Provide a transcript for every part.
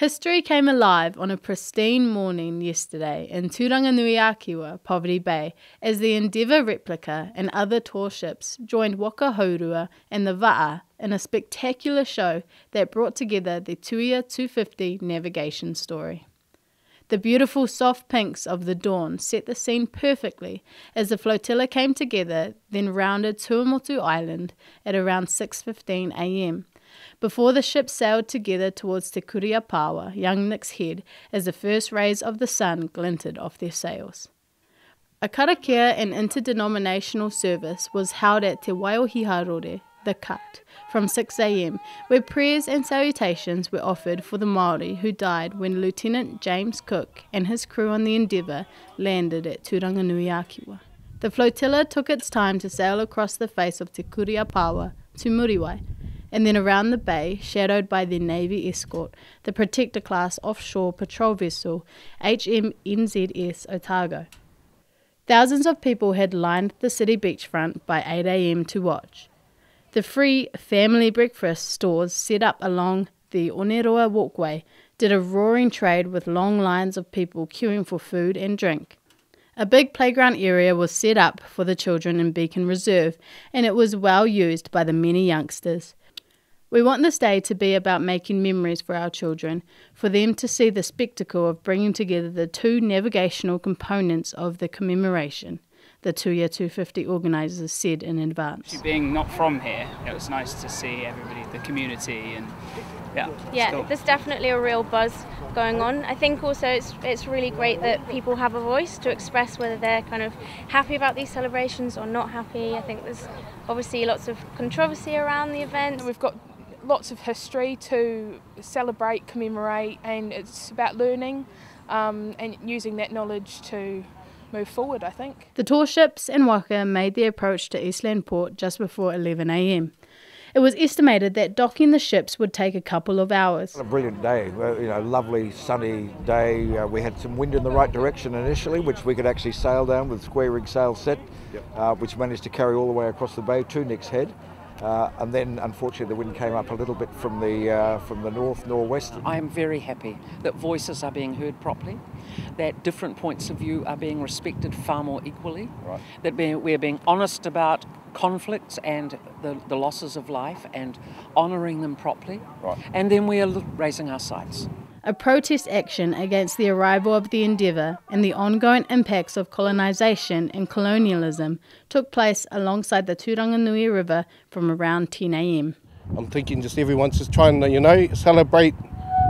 History came alive on a pristine morning yesterday in Turanganui-a-Kiwa, Poverty Bay, as the Endeavour Replica and other tour ships joined waka hourua and the waka in a spectacular show that brought together the Tuia 250 navigation story. The beautiful soft pinks of the dawn set the scene perfectly as the flotilla came together, then rounded Tuamotu Island at around 6:15 a.m. before the ships sailed together towards Te Kuri Paoa, Young Nick's Head, as the first rays of the sun glinted off their sails. A karakia and interdenominational service was held at Te Waiōhiharore, the Cut, from 6 a.m, where prayers and salutations were offered for the Maori who died when Lieutenant James Cook and his crew on the Endeavour landed at Turanganui-a-Kiwa. The flotilla took its time to sail across the face of Te Kuri Paoa to Muriwai, and then around the bay, shadowed by their Navy escort, the Protector-class offshore patrol vessel HMNZS Otago. Thousands of people had lined the city beachfront by 8 a.m. to watch. The free family breakfast stores set up along the Oneroa walkway did a roaring trade with long lines of people queuing for food and drink. A big playground area was set up for the children in Beacon Reserve, and it was well used by the many youngsters. We want this day to be about making memories for our children, for them to see the spectacle of bringing together the two navigational components of the commemoration, the Tuia 250 organisers said in advance. Being not from here, it was nice to see everybody, the community, and yeah, there's definitely a real buzz going on. I think also it's really great that people have a voice to express whether they're kind of happy about these celebrations or not happy. I think there's obviously lots of controversy around the event. We've got lots of history to celebrate, commemorate, and it's about learning and using that knowledge to move forward, I think. The tour ships and waka made their approach to Eastland Port just before 11 a.m. It was estimated that docking the ships would take a couple of hours. A brilliant day, lovely sunny day. We had some wind in the right direction initially, which we could actually sail down with square rig sail set, which managed to carry all the way across the bay to Nick's Head. And then, unfortunately, the wind came up a little bit from the north-northwest. I am very happy that voices are being heard properly, that different points of view are being respected far more equally, that we're being honest about conflicts and the losses of life and honouring them properly, and then we are raising our sights. A protest action against the arrival of the Endeavour and the ongoing impacts of colonisation and colonialism took place alongside the Turanganui River from around 10 a.m. I'm thinking just everyone's just trying to, celebrate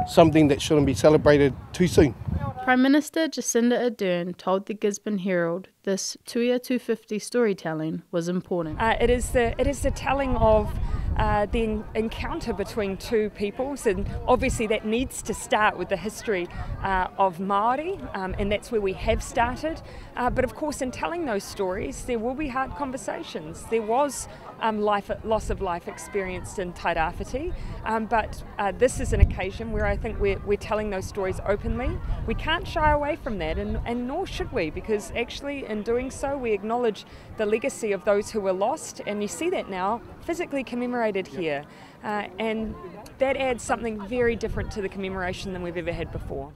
something that shouldn't be celebrated too soon. Prime Minister Jacinda Ardern told the Gisborne Herald this Tuia 250 storytelling was important. It is the telling of the encounter between two peoples, and obviously that needs to start with the history of Maori, and that's where we have started. But of course, in telling those stories, there will be hard conversations. There was loss of life experienced in Tairāwhiti, but this is an occasion where I think we're telling those stories openly. We can't shy away from that, and nor should we, because actually in doing so we acknowledge the legacy of those who were lost, and you see that now physically commemorated here, and that adds something very different to the commemoration than we've ever had before.